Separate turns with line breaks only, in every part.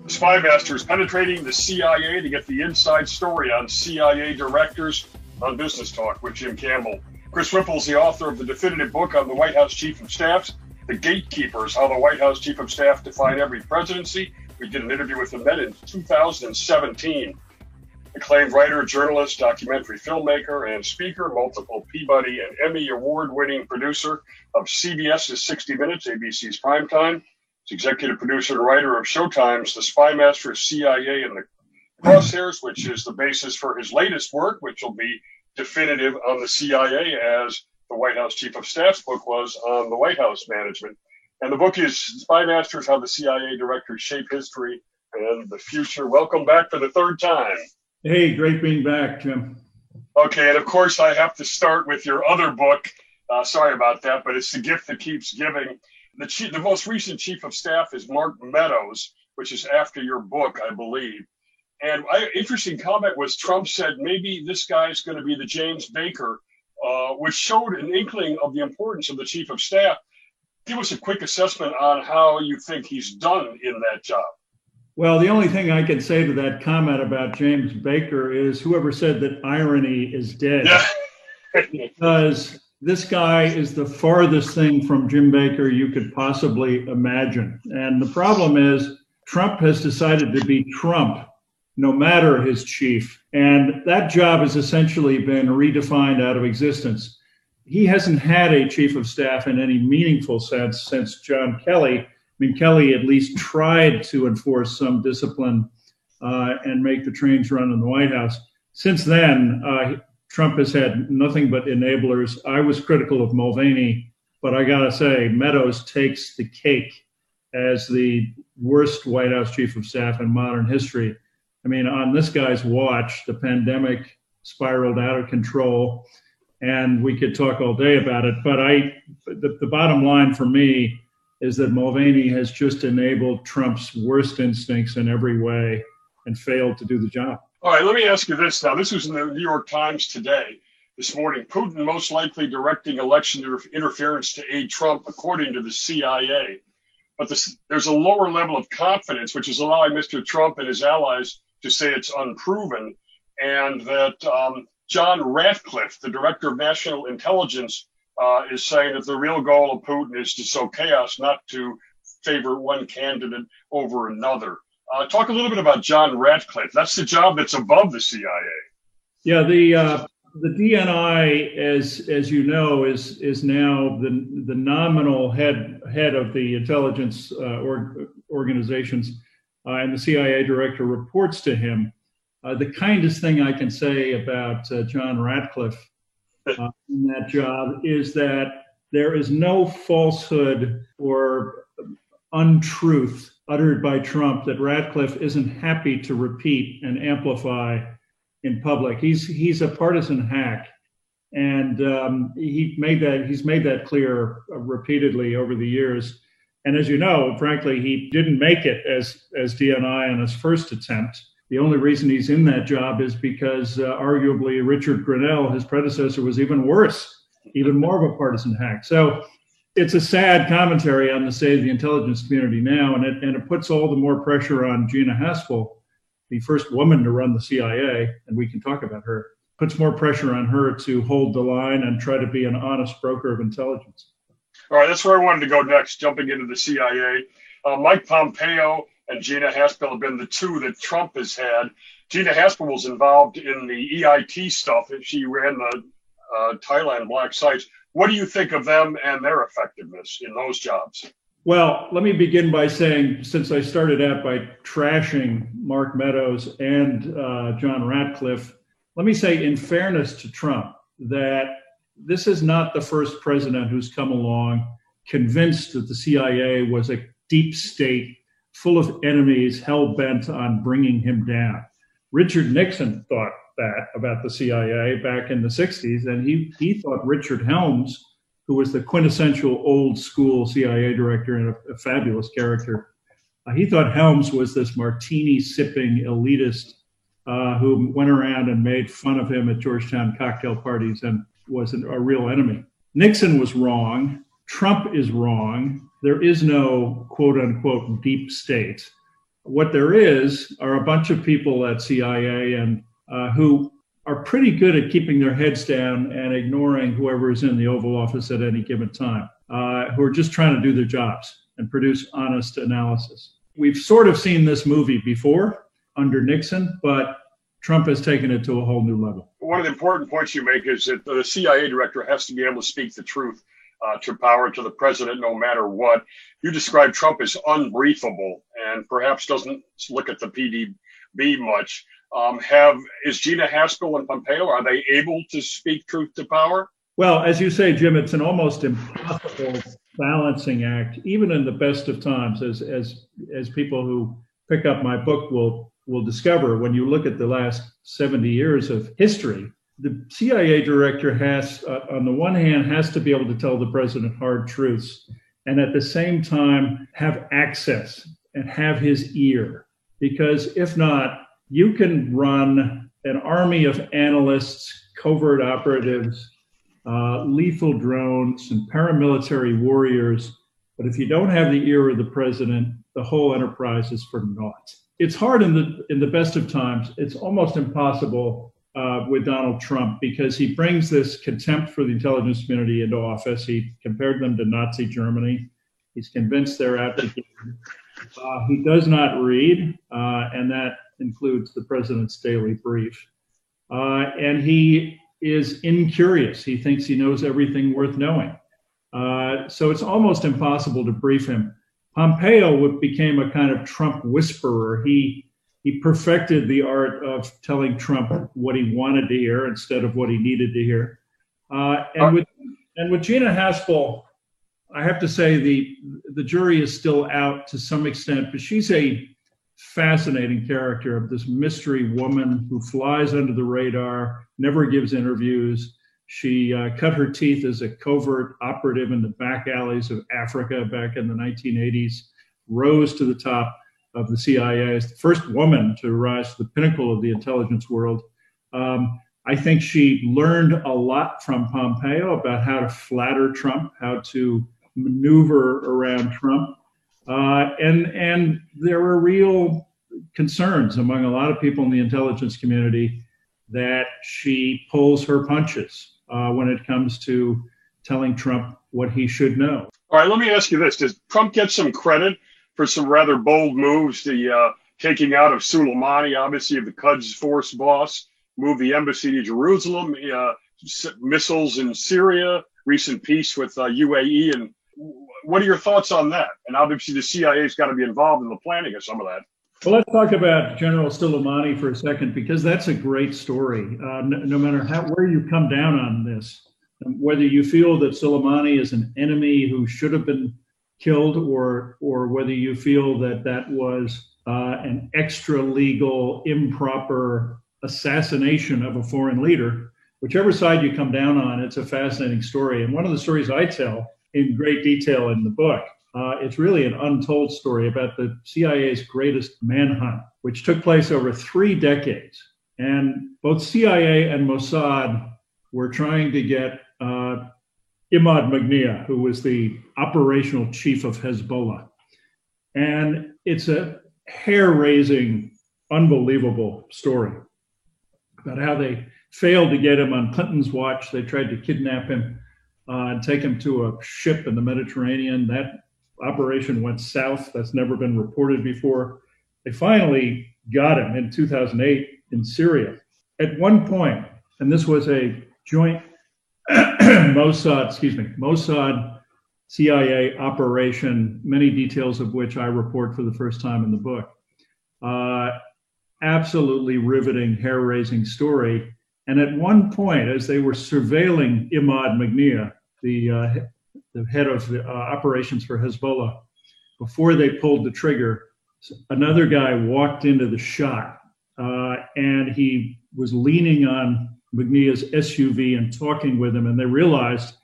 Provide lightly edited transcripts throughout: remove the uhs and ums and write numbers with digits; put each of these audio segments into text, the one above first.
Spy Master is penetrating the CIA to get the inside story on CIA directors on Business Talk with Jim Campbell. Chris Whipple is the author of the definitive book on the White House Chief of Staff, The Gatekeepers, How the White House Chief of Staff Defined Every Presidency. We did an interview with him then in 2017. Acclaimed writer, journalist, documentary filmmaker, and speaker, multiple Peabody and Emmy award-winning producer of CBS's 60 Minutes, ABC's Primetime. He's executive producer and writer of Showtime's The Spy Master, CIA and the Crosshairs, which is the basis for his latest work, which will be definitive on the CIA as the White House Chief of Staff's book was on the White House management. And the book is Spy Masters, How the CIA Directors Shape History and the Future. Welcome back for the third time.
Hey, great being back, Jim.
Okay, and of course I have to start with your other book. Sorry about that, but it's The Gift That Keeps Giving. The most recent Chief of Staff is Mark Meadows, which is after your book, I believe. And interesting comment was Trump said maybe this guy's going to be the James Baker, which showed an inkling of the importance of the Chief of Staff. Give us a quick assessment on how you think he's done in that job.
Well, the only thing I can say to that comment about James Baker is whoever said that irony is dead. Because this guy is the farthest thing from Jim Baker you could possibly imagine. And the problem is Trump has decided to be Trump, no matter his chief. And that job has essentially been redefined out of existence. He hasn't had a chief of staff in any meaningful sense since John Kelly. I mean, Kelly at least tried to enforce some discipline and make the trains run in the White House. Since then, Trump has had nothing but enablers. I was critical of Mulvaney, but I got to say, Meadows takes the cake as the worst White House chief of staff in modern history. I mean, on this guy's watch, the pandemic spiraled out of control, and we could talk all day about it. But the bottom line for me is that Mulvaney has just enabled Trump's worst instincts in every way and failed to do the job.
All right, let me ask you this now. This was in the New York Times today, this morning. Putin most likely directing election interference to aid Trump, according to the CIA. But there's a lower level of confidence, which is allowing Mr. Trump and his allies to say it's unproven, and that John Ratcliffe, the director of national intelligence, is saying that the real goal of Putin is to sow chaos, not to favor one candidate over another. Talk a little bit about John Ratcliffe. That's the job that's above the CIA.
Yeah, the DNI, as you know, is now the nominal head of the intelligence organizations, and the CIA director reports to him. The kindest thing I can say about John Ratcliffe in that job is that there is no falsehood or untruth uttered by Trump that Ratcliffe isn't happy to repeat and amplify in public. He's a partisan hack, and he's made that clear repeatedly over the years. And as you know, frankly, he didn't make it as DNI on his first attempt. The only reason he's in that job is because arguably Richard Grenell, his predecessor, was even worse, even more of a partisan hack. So it's a sad commentary on the state of the intelligence community now, and it puts all the more pressure on Gina Haspel, the first woman to run the CIA, and we can talk about her, puts more pressure on her to hold the line and try to be an honest broker of intelligence.
All right, that's where I wanted to go next, jumping into the CIA. Mike Pompeo and Gina Haspel have been the two that Trump has had. Gina Haspel was involved in the EIT stuff. She ran the Thailand black sites. What do you think of them and their effectiveness in those jobs?
Well, let me begin by saying, since I started out by trashing Mark Meadows and John Ratcliffe, let me say, in fairness to Trump, that this is not the first president who's come along convinced that the CIA was a deep state full of enemies hell-bent on bringing him down. Richard Nixon thought that about the CIA back in the 60s, and he thought Richard Helms, who was the quintessential old school CIA director and a fabulous character, he thought Helms was this martini-sipping elitist who went around and made fun of him at Georgetown cocktail parties and was a real enemy. Nixon was wrong. Trump is wrong. There is no quote unquote deep state. What there is are a bunch of people at CIA and who are pretty good at keeping their heads down and ignoring whoever is in the Oval Office at any given time, who are just trying to do their jobs and produce honest analysis. We've sort of seen this movie before under Nixon, but Trump has taken it to a whole new level.
One of the important points you make is that the CIA director has to be able to speak the truth to power, to the president, no matter what. You describe Trump as unbriefable and perhaps doesn't look at the PDB much. Is Gina Haspel and Pompeo, are they able to speak truth to power?
Well, as you say, Jim, it's an almost impossible balancing act, even in the best of times, as people who pick up my book will discover. When you look at the last 70 years of history, the CIA director has, on the one hand, has to be able to tell the president hard truths, and at the same time have access and have his ear. Because if not, you can run an army of analysts, covert operatives, lethal drones, and paramilitary warriors. But if you don't have the ear of the president, the whole enterprise is for naught. It's hard in the best of times. It's almost impossible with Donald Trump because he brings this contempt for the intelligence community into office. He compared them to Nazi Germany. He's convinced they're out to get him. He does not read, and that includes the president's daily brief. And he is incurious. He thinks he knows everything worth knowing. So it's almost impossible to brief him. Pompeo became a kind of Trump whisperer. He perfected the art of telling Trump what he wanted to hear instead of what he needed to hear. And with Gina Haspel, I have to say the jury is still out to some extent, but she's a fascinating character of this mystery woman who flies under the radar, never gives interviews. She cut her teeth as a covert operative in the back alleys of Africa back in the 1980s, rose to the top of the CIA as the first woman to rise to the pinnacle of the intelligence world. I think she learned a lot from Pompeo about how to flatter Trump, how to maneuver around Trump. And there were real concerns among a lot of people in the intelligence community that she pulls her punches when it comes to telling Trump what he should know.
All right, let me ask you this. Does Trump get some credit for some rather bold moves, the taking out of Soleimani, obviously the Quds Force boss, move the embassy to Jerusalem, missiles in Syria, recent peace with UAE, and what are your thoughts on that? And obviously the CIA's got to be involved in the planning of some of that.
Well, let's talk about General Soleimani for a second, because that's a great story. No matter where you come down on this, whether you feel that Soleimani is an enemy who should have been killed, or whether you feel that was an extra legal, improper assassination of a foreign leader, whichever side you come down on, it's a fascinating story. And one of the stories I tell in great detail in the book, it's really an untold story about the CIA's greatest manhunt, which took place over 3 decades. And both CIA and Mossad were trying to get Imad Magnia, who was the operational chief of Hezbollah. And it's a hair-raising, unbelievable story about how they failed to get him on Clinton's watch. They tried to kidnap him and take him to a ship in the Mediterranean. That operation went south. That's never been reported before. They finally got him in 2008 in Syria. At one point, and this was a joint Mossad CIA operation, many details of which I report for the first time in the book. Absolutely riveting, hair-raising story. And at one point, as they were surveilling Imad Magnia, the head of the operations for Hezbollah, before they pulled the trigger, another guy walked into the shot, and he was leaning on Magnia's SUV and talking with him, and they realized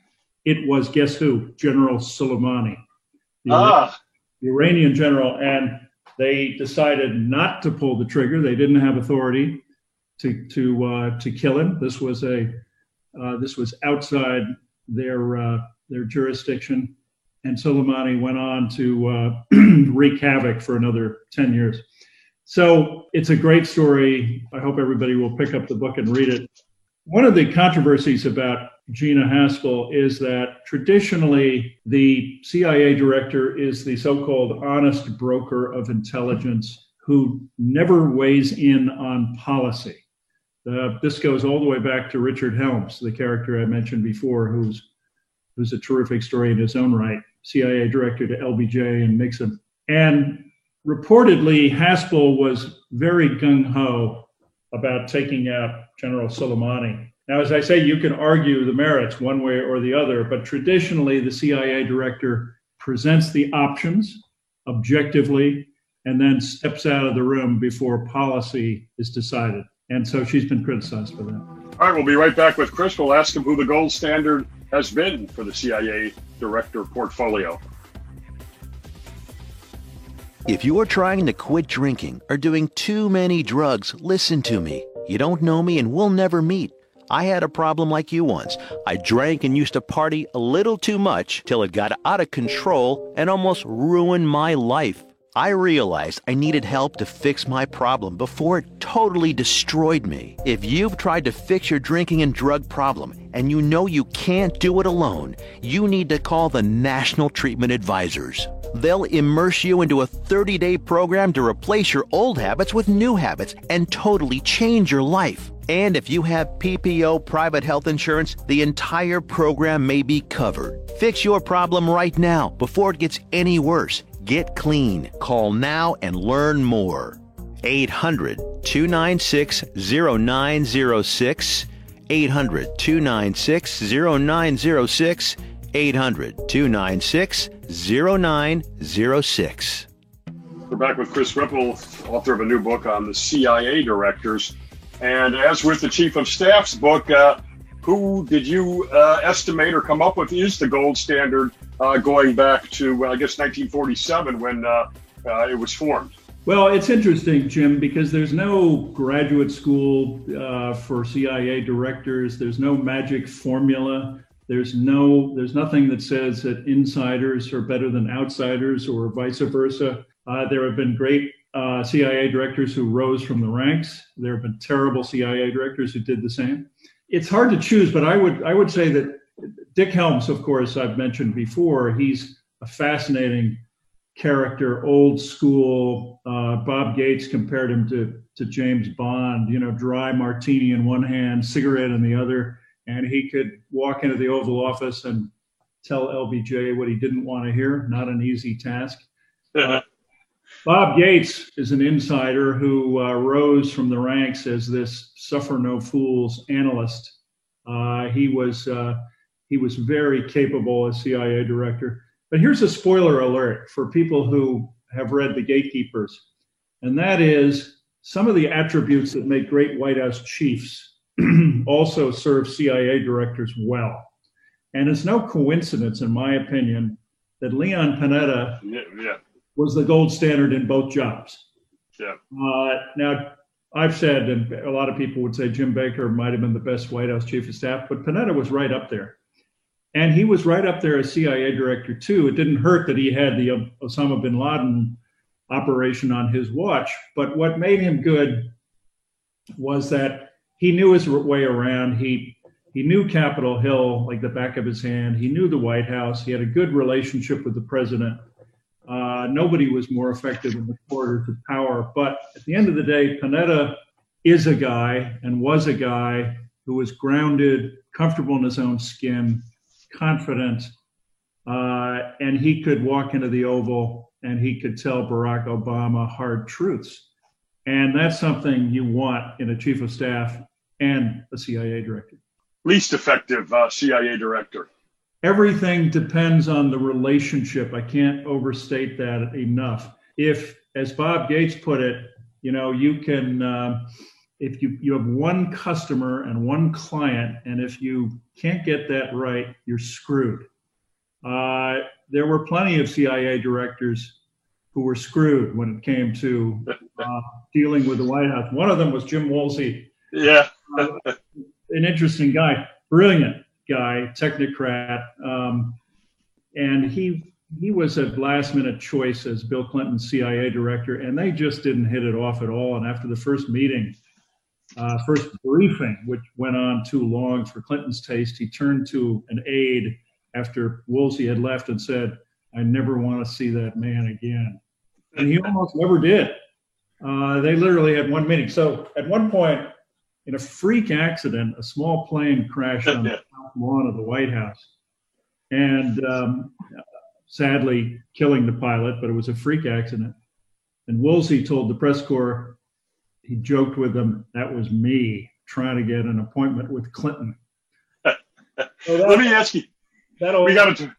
it was, guess who? General Soleimani, the Iranian general, and they decided not to pull the trigger. They didn't have authority to kill him. This was outside their jurisdiction, and Soleimani went on to wreak havoc for another 10 years. So it's a great story. I hope everybody will pick up the book and read it. One of the controversies about Gina Haspel is that traditionally the CIA director is the so-called honest broker of intelligence who never weighs in on policy. This goes all the way back to Richard Helms, the character I mentioned before, who's a terrific story in his own right, CIA director to LBJ and Nixon. And reportedly, Haspel was very gung-ho about taking out General Soleimani. Now, as I say, you can argue the merits one way or the other, but traditionally the CIA director presents the options objectively and then steps out of the room before policy is decided. And so she's been criticized for that.
All right, we'll be right back with Chris. We'll ask him who the gold standard has been for the CIA director portfolio.
If you're trying to quit drinking or doing too many drugs, listen to me. You don't know me and we'll never meet. I had a problem like you once. I drank and used to party a little too much till it got out of control and almost ruined my life. I realized I needed help to fix my problem before it totally destroyed me. If you've tried to fix your drinking and drug problem and you know you can't do it alone, you need to call the National Treatment Advisors. They'll immerse you into a 30-day program to replace your old habits with new habits and totally change your life. And if you have PPO private health insurance, the entire program may be covered. Fix your problem right now before it gets any worse. Get clean. Call now and learn more. 800-296-0906. 800-296-0906. 800-296-0906.
We're back with Chris Whipple, author of a new book on the CIA directors. And as with the Chief of Staff's book, who did you estimate or come up with is the gold standard going back to, I guess, 1947 when it was formed?
Well, it's interesting, Jim, because there's no graduate school for CIA directors. There's no magic formula. There's nothing that says that insiders are better than outsiders or vice versa. There have been great CIA directors who rose from the ranks. There have been terrible CIA directors who did the same. It's hard to choose, but I would say that Dick Helms, of course, I've mentioned before, he's a fascinating character, old school. Bob Gates compared him to James Bond, dry martini in one hand, cigarette in the other, and he could walk into the Oval Office and tell LBJ what he didn't want to hear. Not an easy task. Bob Gates is an insider who rose from the ranks as this suffer no fools analyst. He was very capable as CIA director. But here's a spoiler alert for people who have read The Gatekeepers, and that is some of the attributes that make great White House chiefs also serve CIA directors well. And it's no coincidence, in my opinion, that Leon Panetta was the gold standard in both jobs. Yeah. Now, I've said, and a lot of people would say Jim Baker might have been the best White House chief of staff, but Panetta was right up there. And he was right up there as CIA director, too. It didn't hurt that he had the Osama bin Laden operation on his watch. But what made him good was that he knew his way around. He knew Capitol Hill like the back of his hand. He knew the White House. He had a good relationship with the president. Nobody was more effective in the corridor to power. But at the end of the day, Panetta is a guy and was a guy who was grounded, comfortable in his own skin, confident, and he could walk into the Oval and he could tell Barack Obama hard truths. And that's something you want in a chief of staff and a CIA director.
Least effective CIA director.
Everything depends on the relationship. I can't overstate that enough. If, as Bob Gates put it, you can, if you have one customer and one client, and if you can't get that right, you're screwed. There were plenty of CIA directors who were screwed when it came to dealing with the White House. One of them was Jim Woolsey.
Yeah.
An interesting guy, brilliant guy, technocrat. And he was a last minute choice as Bill Clinton's CIA director, and they just didn't hit it off at all. And after the first meeting, first briefing, which went on too long for Clinton's taste, he turned to an aide after Woolsey had left and said, "I never want to see that man again." And he almost never did. They literally had one meeting. So at one point, in a freak accident, a small plane crashed on the top lawn of the White House. And sadly, killing the pilot, but it was a freak accident. And Woolsey told the press corps, he joked with them, "That was me trying to get an appointment with Clinton."
So let me ask you. We got to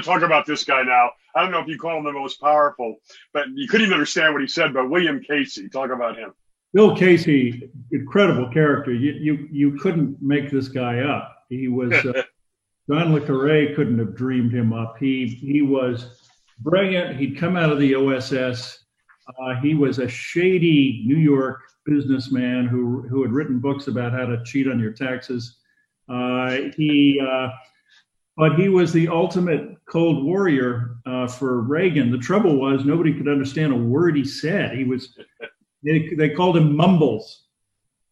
talk about this guy now. I don't know if you call him the most powerful, but you couldn't even understand what he said. But William Casey, talk about him.
Bill Casey, incredible character. You couldn't make this guy up. He was John le Carré couldn't have dreamed him up. He was brilliant. He'd come out of the OSS. He was a shady New York businessman who had written books about how to cheat on your taxes. But he was the ultimate Cold Warrior for Reagan. The trouble was nobody could understand a word he said. They called him Mumbles,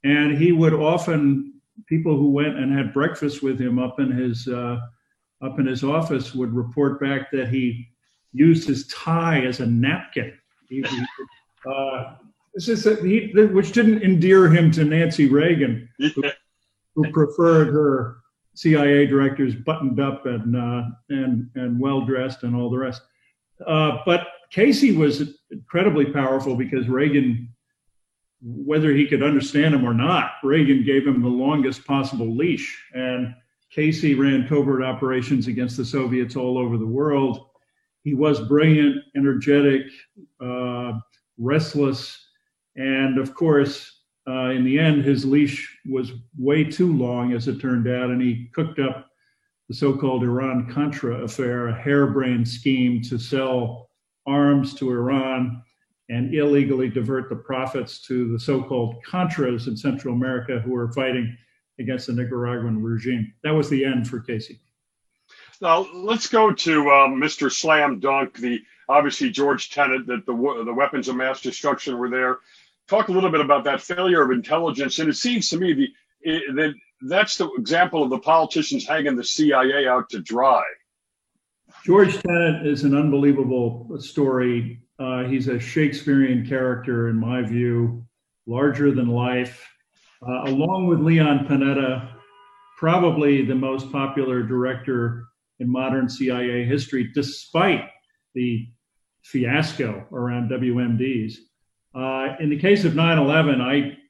and he would often, people who went and had breakfast with him up in his office would report back that he used his tie as a napkin. Which didn't endear him to Nancy Reagan, who preferred her CIA directors buttoned up and well dressed and all the rest. But Casey was incredibly powerful because Reagan, whether he could understand him or not, Reagan gave him the longest possible leash. And Casey ran covert operations against the Soviets all over the world. He was brilliant, energetic, restless, and of course, in the end, his leash was way too long, as it turned out, and he cooked up the so-called Iran-Contra affair, a harebrained scheme to sell arms to Iran and illegally divert the profits to the so-called Contras in Central America who were fighting against the Nicaraguan regime. That was the end for Casey.
Now, let's go to Mr. Slam Dunk, obviously George Tenet, that the weapons of mass destruction were there. Talk a little bit about that failure of intelligence. And it seems to me that that's the example of the politicians hanging the CIA out to dry.
George Tenet is an unbelievable story. He's a Shakespearean character, in my view, larger than life. Along with Leon Panetta, probably the most popular director in modern CIA history, despite the fiasco around WMDs. In the case of 9/11,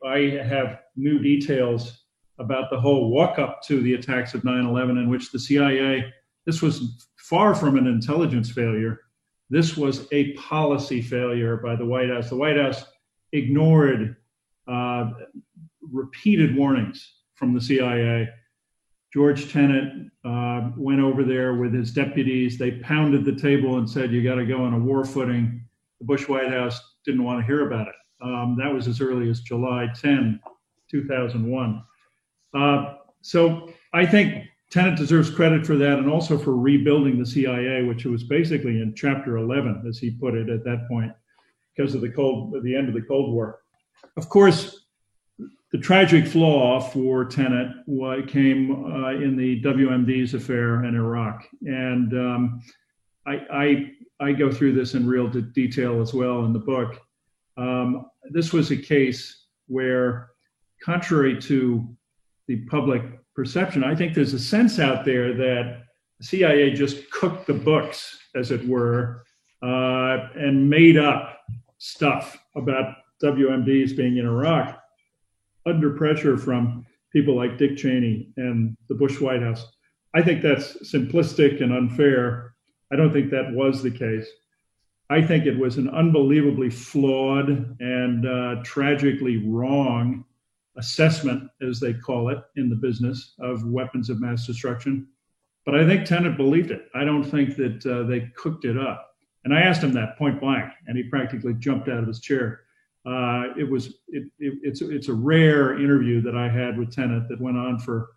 I have new details about the whole walk-up to the attacks of 9/11, in which the CIA, this was far from an intelligence failure. This was a policy failure by the White House. The White House ignored repeated warnings from the CIA. George Tenet went over there with his deputies. They pounded the table and said, "You got to go on a war footing." The Bush White House didn't want to hear about it. That was as early as July 10, 2001. So I think Tenet deserves credit for that, and also for rebuilding the CIA, which was basically in Chapter 11, as he put it at that point, because of the end of the Cold War. Of course, the tragic flaw for Tenet came in the WMD's affair in Iraq, and I go through this in real detail as well in the book. This was a case where, contrary to the public perception, I think there's a sense out there that the CIA just cooked the books, as it were, and made up stuff about WMDs being in Iraq under pressure from people like Dick Cheney and the Bush White House. I think that's simplistic and unfair. I don't think that was the case. I think it was an unbelievably flawed and tragically wrong assessment, as they call it in the business, of weapons of mass destruction. But I think Tenet believed it. I don't think that they cooked it up. And I asked him that point blank, and he practically jumped out of his chair. It's a rare interview that I had with Tenet that went on for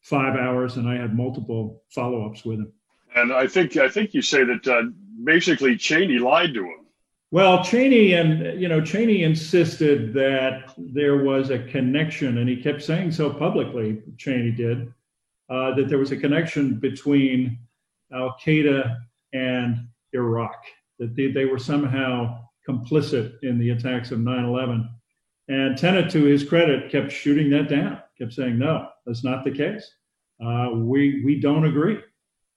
5 hours, and I had multiple follow-ups with him.
And I think you say that basically Cheney lied to him.
Well, Cheney insisted that there was a connection, and he kept saying so publicly, Cheney did, that there was a connection between Al-Qaeda and Iraq, that they were somehow complicit in the attacks of 9/11. And Tenet, to his credit, kept shooting that down, kept saying, no, that's not the case. We don't agree.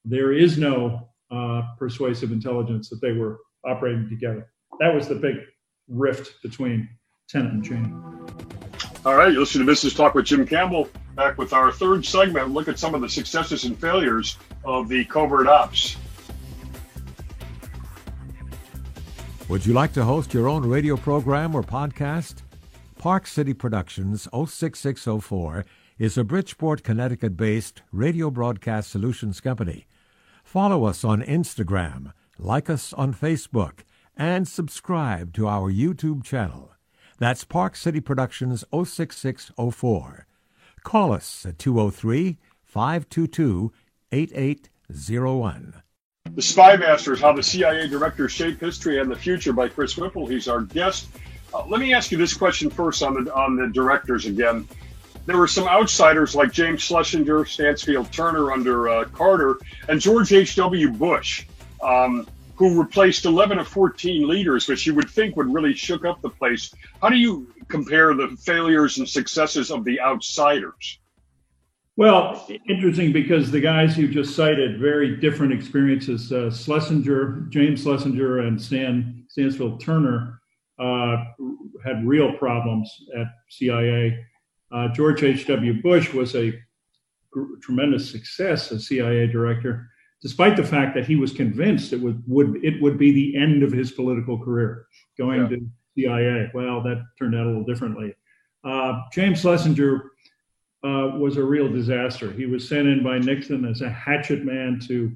There is no persuasive intelligence that they were operating together. That was the big rift between Tenet and Cheney.
All right, you listen to Business Talk with Jim Campbell. Back with our third segment, look at some of the successes and failures of the covert ops.
Would you like to host your own radio program or podcast? Park City Productions 06604 is a Bridgeport, Connecticut-based radio broadcast solutions company. Follow us on Instagram, like us on Facebook, and subscribe to our YouTube channel. That's Park City Productions 06604. Call us at 203-522-8801.
The Spy Masters, How the CIA Directors Shape History and the Future by Chris Whipple. He's our guest. Let me ask you this question first on the directors again. There were some outsiders like James Schlesinger, Stansfield Turner under Carter, and George H.W. Bush, who replaced 11 of 14 leaders, which you would think would really shook up the place. How do you compare the failures and successes of the outsiders?
Well, interesting, because the guys you just cited, very different experiences. James Schlesinger and Stansfield Turner had real problems at CIA. George H.W. Bush was a tremendous success as CIA director, despite the fact that he was convinced it would be the end of his political career, going to CIA. Well, that turned out a little differently. James Schlesinger was a real disaster. He was sent in by Nixon as a hatchet man to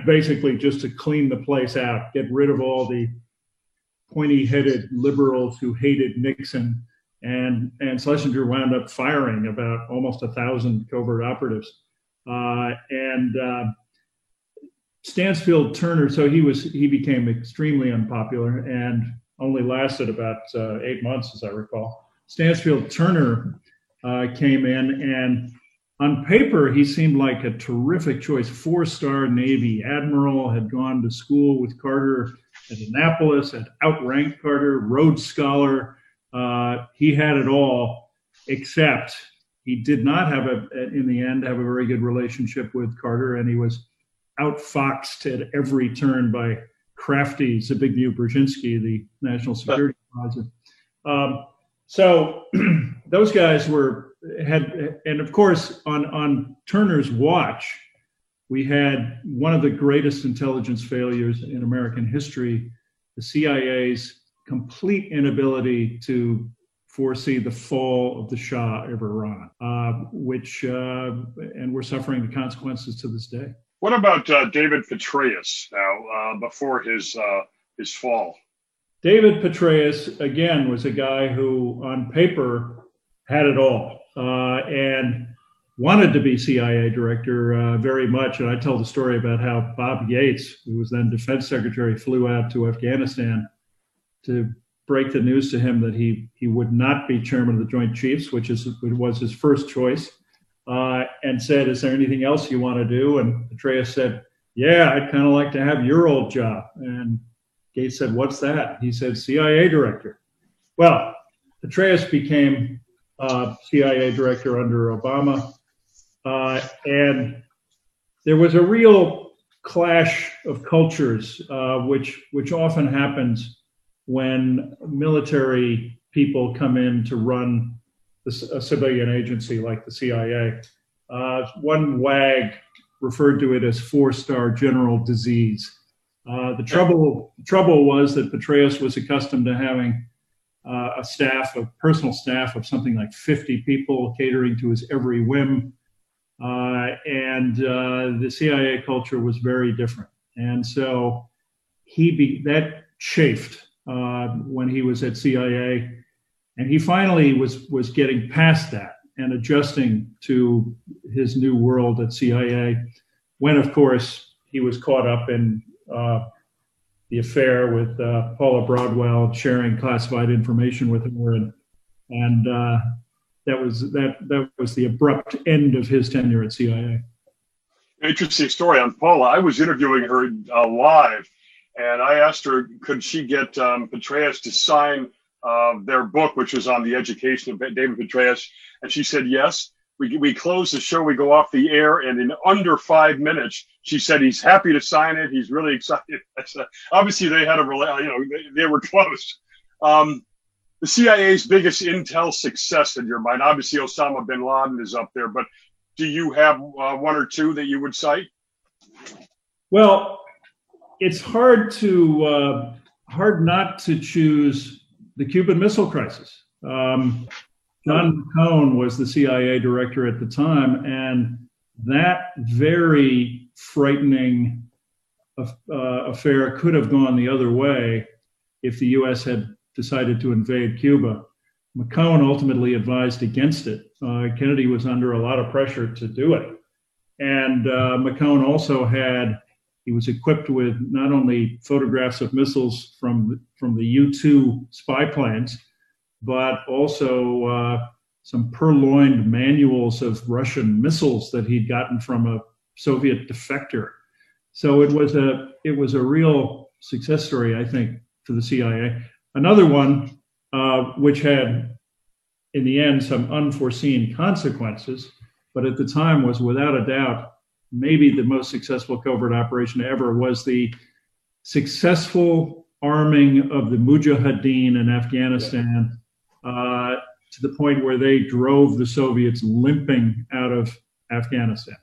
basically just to clean the place out, get rid of all the pointy-headed liberals who hated Nixon. And Schlesinger wound up firing about almost 1,000 covert operatives. Stansfield Turner, so he became extremely unpopular and only lasted about 8 months, as I recall. Stansfield Turner came in, and on paper, he seemed like a terrific choice. 4-star Navy admiral, had gone to school with Carter at Annapolis, had outranked Carter, Rhodes Scholar. He had it all, except he did not in the end, have a very good relationship with Carter, and he was outfoxed at every turn by crafty Zbigniew Brzezinski, the national security advisor. So those guys and of course, on Turner's watch, we had one of the greatest intelligence failures in American history, the CIA's complete inability to foresee the fall of the Shah of Iran, and we're suffering the consequences to this day.
What about David Petraeus now, before his fall?
David Petraeus, again, was a guy who, on paper, had it all and wanted to be CIA director very much. And I tell the story about how Bob Yates, who was then defense secretary, flew out to Afghanistan to break the news to him that he would not be chairman of the Joint Chiefs, which was his first choice, and said, "Is there anything else you want to do?" And Petraeus said, "Yeah, I'd kind of like to have your old job." And Gates said, "What's that?" He said, "CIA director." Well, Petraeus became CIA director under Obama, and there was a real clash of cultures, which often happens when military people come in to run a civilian agency like the CIA. One wag referred to it as 4-star general disease. The trouble was that Petraeus was accustomed to having a personal staff of something like 50 people catering to his every whim. And the CIA culture was very different. And so that chafed when he was at CIA. And he finally was getting past that. and adjusting to his new world at CIA, when, of course, he was caught up in the affair with Paula Broadwell, sharing classified information with her, and that was the abrupt end of his tenure at CIA.
Interesting story on Paula. I was interviewing her live, and I asked her, could she get Petraeus to sign their book, which was on the education of David Petraeus, and she said yes. We close the show, we go off the air, and in under 5 minutes, she said he's happy to sign it. He's really excited. Obviously, they had they were close. The CIA's biggest intel success in your mind, obviously Osama bin Laden is up there, but do you have one or two that you would cite?
Well, it's hard not to choose the Cuban Missile Crisis. John McCone was the CIA director at the time, and that very frightening affair could have gone the other way if the U.S. had decided to invade Cuba. McCone ultimately advised against it. Kennedy was under a lot of pressure to do it. And McCone also he was equipped with not only photographs of missiles from the U-2 spy planes, but also some purloined manuals of Russian missiles that he'd gotten from a Soviet defector. So it was a real success story, I think, for the CIA. Another one, which had, in the end, some unforeseen consequences, but at the time was without a doubt maybe the most successful covert operation ever, was the successful arming of the Mujahideen in Afghanistan to the point where they drove the Soviets limping out of Afghanistan.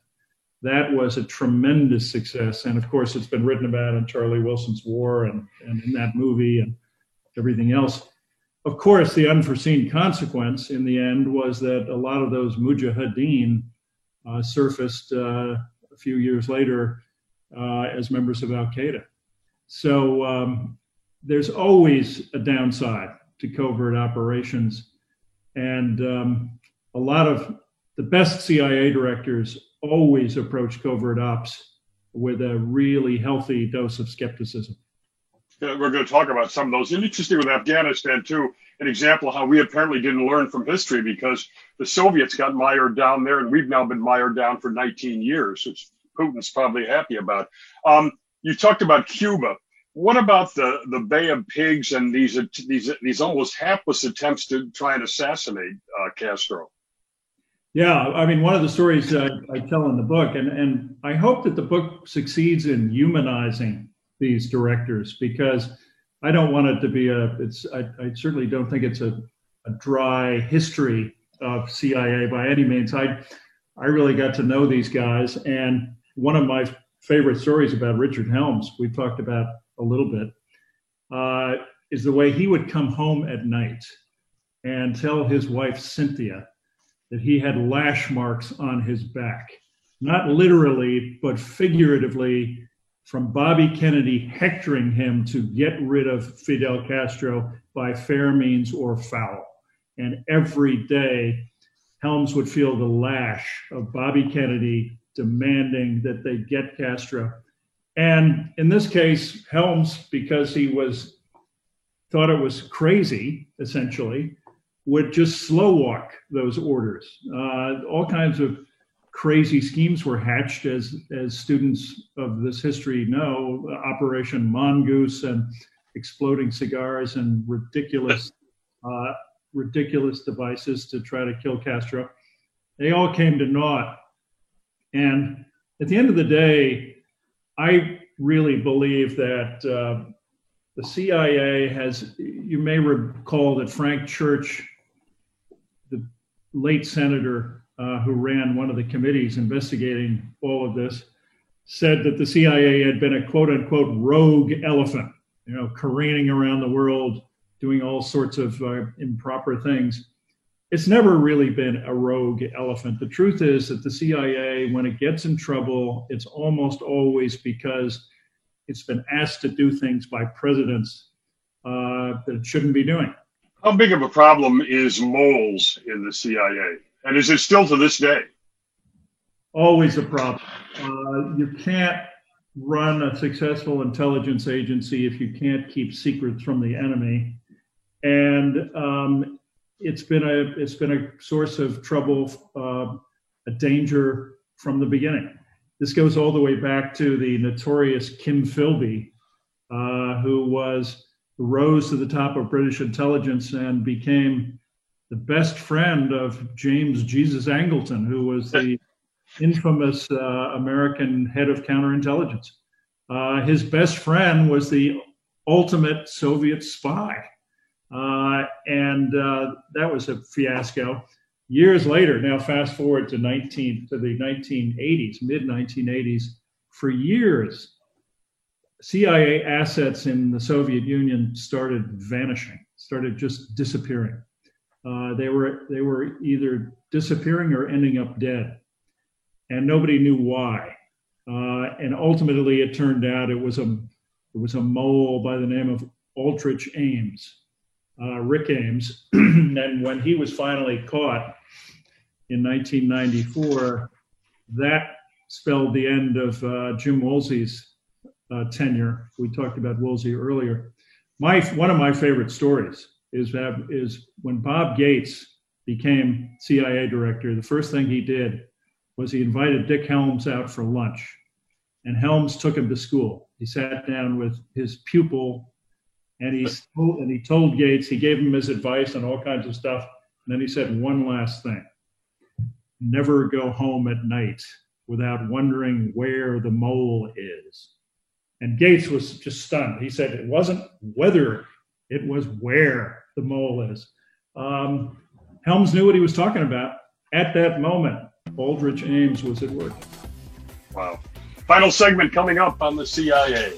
That was a tremendous success. And of course, it's been written about in Charlie Wilson's War and in that movie and everything else. Of course, the unforeseen consequence in the end was that a lot of those Mujahideen surfaced a few years later as members of Al-Qaeda. So there's always a downside to covert operations. And a lot of the best CIA directors always approach covert ops with a really healthy dose of skepticism.
Yeah, we're going to talk about some of those. And interesting with Afghanistan, too, an example of how we apparently didn't learn from history, because the Soviets got mired down there, and we've now been mired down for 19 years, which Putin's probably happy about. You talked about Cuba. What about the Bay of Pigs and these almost hapless attempts to try and assassinate Castro?
Yeah, I mean, one of the stories I tell in the book, and I hope that the book succeeds in humanizing these directors, because I don't want it to be I certainly don't think it's a dry history of CIA by any means. I really got to know these guys, and one of my favorite stories about Richard Helms, we talked about a little bit, is the way he would come home at night and tell his wife, Cynthia, that he had lash marks on his back, not literally, but figuratively, from Bobby Kennedy hectoring him to get rid of Fidel Castro by fair means or foul. And every day, Helms would feel the lash of Bobby Kennedy demanding that they get Castro. And in this case, Helms, because he thought it was crazy, essentially, would just slow walk those orders. All kinds of crazy schemes were hatched, as students of this history know, Operation Mongoose and exploding cigars and ridiculous devices to try to kill Castro. They all came to naught. And at the end of the day, I really believe that the CIA has, you may recall that Frank Church, the late senator who ran one of the committees investigating all of this, said that the CIA had been a quote unquote rogue elephant, careening around the world, doing all sorts of improper things. It's never really been a rogue elephant. The truth is that the CIA, when it gets in trouble, it's almost always because it's been asked to do things by presidents that it shouldn't be doing.
How big of a problem is moles in the CIA? And is it still to this day?
Always a problem. You can't run a successful intelligence agency if you can't keep secrets from the enemy. And it's been a source of trouble, a danger from the beginning. This goes all the way back to the notorious Kim Philby, who rose to the top of British intelligence and became the best friend of James Jesus Angleton, who was the infamous American head of counterintelligence. His best friend was the ultimate Soviet spy. And that was a fiasco. Years later, now fast forward to the 1980s, mid-1980s, for years, CIA assets in the Soviet Union started vanishing, started just disappearing. They were either disappearing or ending up dead, and nobody knew why. And ultimately, it turned out it was a mole by the name of Aldrich Ames, Rick Ames. And when he was finally caught in 1994, that spelled the end of Jim Woolsey's tenure. We talked about Woolsey earlier. One of my favorite stories is when Bob Gates became CIA director. The first thing he did was he invited Dick Helms out for lunch, and Helms took him to school. He sat down with his pupil, and he told Gates, he gave him his advice on all kinds of stuff, and then he said one last thing: never go home at night without wondering where the mole is. And Gates was just stunned. He said it wasn't whether, it was where the mole is. Helms knew what he was talking about. At that moment, Aldrich Ames was at work.
Wow. Final segment coming up on the CIA.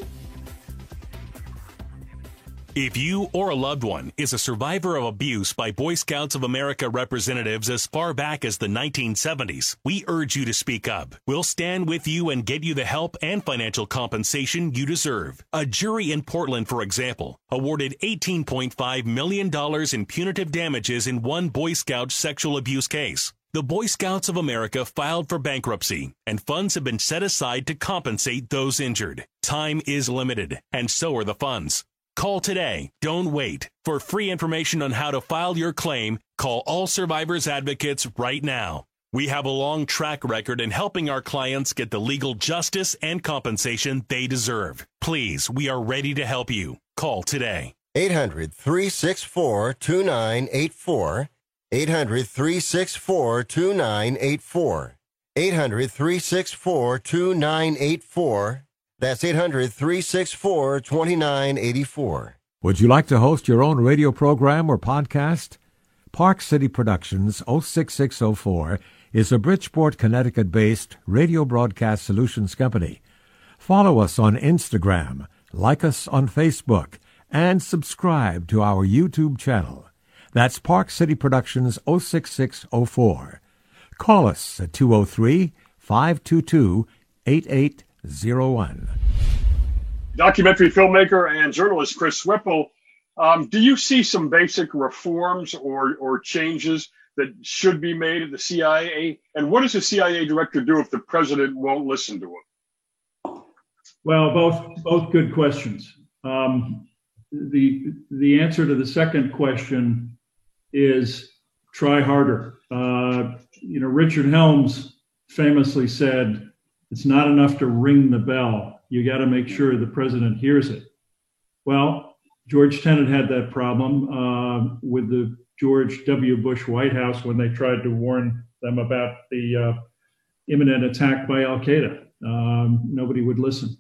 If you or a loved one is a survivor of abuse by Boy Scouts of America representatives as far back as the 1970s, we urge you to speak up. We'll stand with you and get you the help and financial compensation you deserve. A jury in Portland, for example, awarded $18.5 million in punitive damages in one Boy Scout sexual abuse case. The Boy Scouts of America filed for bankruptcy, and funds have been set aside to compensate those injured. Time is limited, and so are the funds. Call today. Don't wait. For free information on how to file your claim, call All Survivors Advocates right now. We have a long track record in helping our clients get the legal justice and compensation they deserve. Please, we are ready to help you. Call today.
800-364-2984. 800-364-2984. 800-364-2984. That's 800-364-2984.
Would you like to host your own radio program or podcast? Park City Productions 06604 is a Bridgeport, Connecticut-based radio broadcast solutions company. Follow us on Instagram, like us on Facebook, and subscribe to our YouTube channel. That's Park City Productions 06604. Call us at 203-522-8801.
Documentary filmmaker and journalist Chris Whipple, do you see some basic reforms or changes that should be made at the CIA? And what does the CIA director do if the president won't listen to him?
Well, both good questions. The answer to the second question is try harder. Richard Helms famously said, "It's not enough to ring the bell. You got to make sure the president hears it." Well, George Tenet had that problem with the George W. Bush White House when they tried to warn them about the imminent attack by Al Qaeda. Nobody would listen.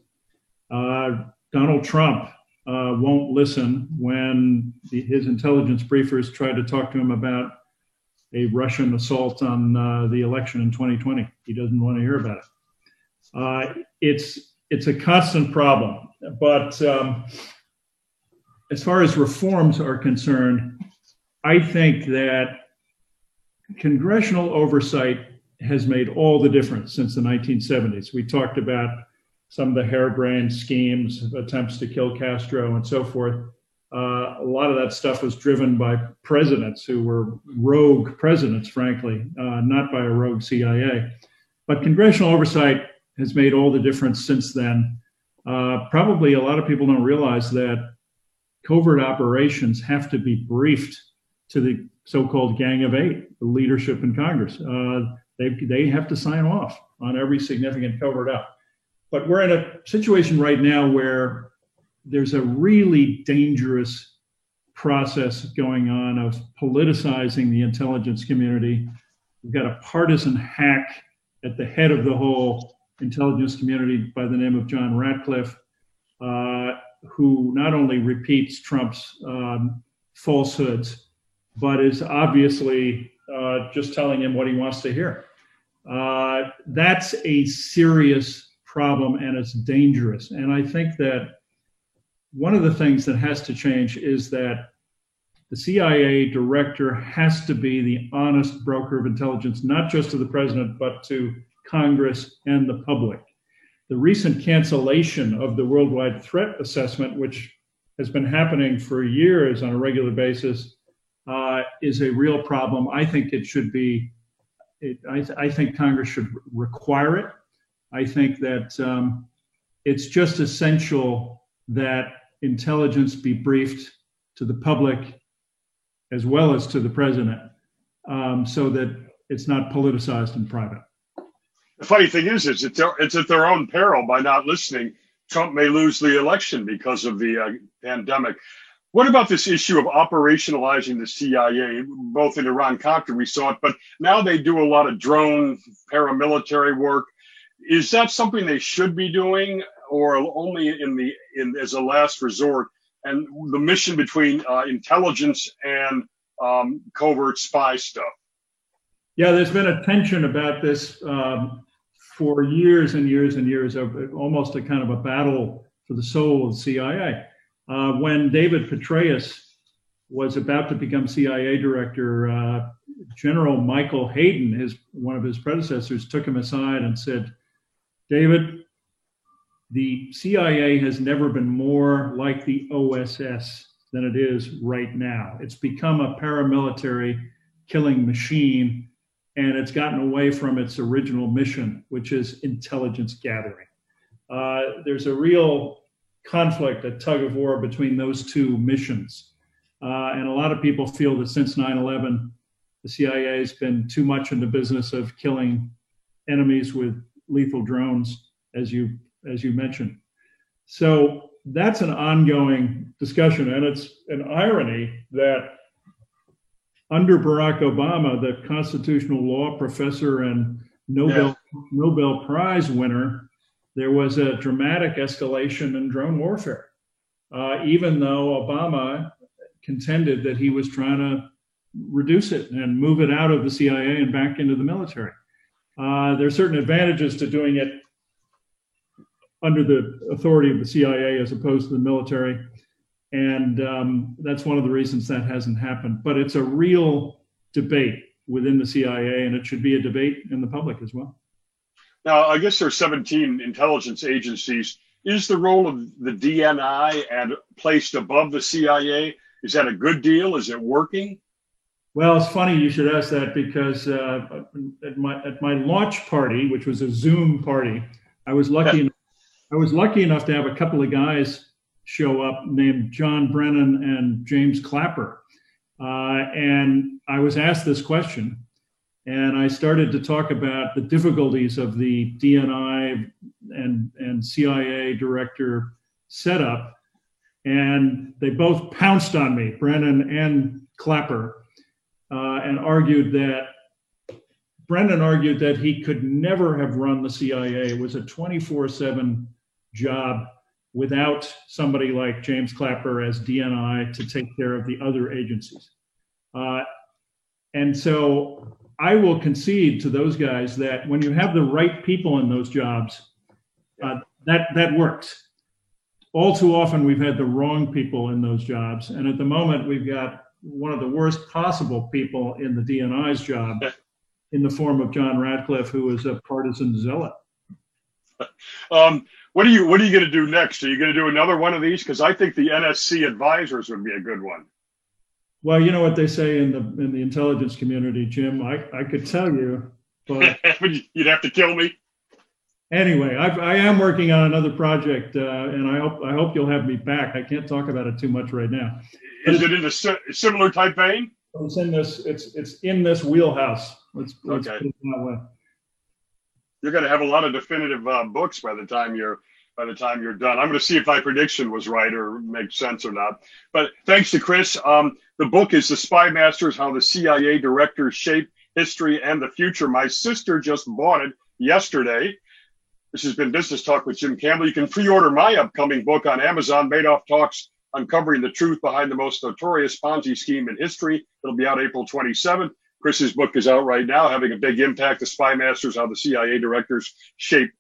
Donald Trump won't listen when his intelligence briefers tried to talk to him about a Russian assault on the election in 2020. He doesn't want to hear about it. It's a constant problem. But as far as reforms are concerned, I think that congressional oversight has made all the difference since the 1970s. We talked about some of the harebrained schemes, attempts to kill Castro and so forth. A lot of that stuff was driven by presidents who were rogue presidents, frankly, not by a rogue CIA. But congressional oversight has made all the difference since then. Probably a lot of people don't realize that covert operations have to be briefed to the so-called Gang of Eight, the leadership in Congress. They have to sign off on every significant covert op. But we're in a situation right now where there's a really dangerous process going on of politicizing the intelligence community. We've got a partisan hack at the head of the whole intelligence community by the name of John Ratcliffe, who not only repeats Trump's falsehoods, but is obviously just telling him what he wants to hear. That's a serious problem, and it's dangerous. And I think that one of the things that has to change is that the CIA director has to be the honest broker of intelligence, not just to the president, but to Congress and the public. The recent cancellation of the worldwide threat assessment, which has been happening for years on a regular basis, is a real problem. I think it should be, I think Congress should require it. I think that it's just essential that intelligence be briefed to the public as well as to the president, so that it's not politicized in private.
The funny thing is it's at their own peril. By not listening, Trump may lose the election because of the pandemic. What about this issue of operationalizing the CIA? Both in Iran-Contra, we saw it, but now they do a lot of drone paramilitary work. Is that something they should be doing, or only as a last resort? And the mission between intelligence and covert spy stuff.
Yeah, there's been a tension about this for years and years and years, of almost a kind of a battle for the soul of the CIA. When David Petraeus was about to become CIA director, General Michael Hayden, one of his predecessors, took him aside and said, "David, the CIA has never been more like the OSS than it is right now. It's become a paramilitary killing machine, and it's gotten away from its original mission, which is intelligence gathering." There's a real conflict, a tug of war between those two missions. And a lot of people feel that since 9/11, the CIA has been too much in the business of killing enemies with lethal drones, as you mentioned. So that's an ongoing discussion, and it's an irony that under Barack Obama, the constitutional law professor and Nobel Prize winner, there was a dramatic escalation in drone warfare, even though Obama contended that he was trying to reduce it and move it out of the CIA and back into the military. There are certain advantages to doing it under the authority of the CIA as opposed to the military. And that's one of the reasons that hasn't happened. But it's a real debate within the CIA, and it should be a debate in the public as well.
Now, I guess there are 17 intelligence agencies. Is the role of the DNI and placed above the CIA? Is that a good deal? Is it working?
Well, it's funny you should ask that, because at my launch party, which was a Zoom party, I was lucky enough to have a couple of guys show up named John Brennan and James Clapper. And I was asked this question, and I started to talk about the difficulties of the DNI and CIA director setup. And they both pounced on me, Brennan and Clapper, and argued that Brennan argued that he could never have run the CIA. It was a 24/7 job without somebody like James Clapper as DNI to take care of the other agencies. And so I will concede to those guys that when you have the right people in those jobs, that works. All too often, we've had the wrong people in those jobs. And at the moment, we've got one of the worst possible people in the DNI's job in the form of John Ratcliffe, who is a partisan zealot.
What are you going to do next? Are you going to do another one of these? Because I think the NSC advisors would be a good one.
Well, you know what they say in the intelligence community, Jim. I could tell you, but
You'd have to kill me.
anyway, I am working on another project, and I hope you'll have me back. I can't talk about it too much right now.
Is it in a similar type vein?
It's in this. It's in this wheelhouse. Let's
Okay.
put it that way.
You're going to have a lot of definitive books by the time you're done. I'm going to see if my prediction was right or makes sense or not. But thanks to Chris. The book is The Spy Masters: How the CIA Directors Shape History and the Future. My sister just bought it yesterday. This has been Business Talk with Jim Campbell. You can pre-order my upcoming book on Amazon, Madoff Talks, Uncovering the Truth Behind the Most Notorious Ponzi Scheme in History. It'll be out April 27th. Chris's book is out right now, having a big impact. The Spy Masters: How the CIA Directors Shape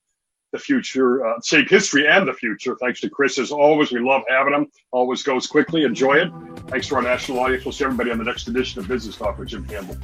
the Future, Shape History and the Future. Thanks to Chris, as always. We love having him. Always goes quickly. Enjoy it. Thanks to our national audience. We'll see everybody on the next edition of Business Talk with Jim Campbell.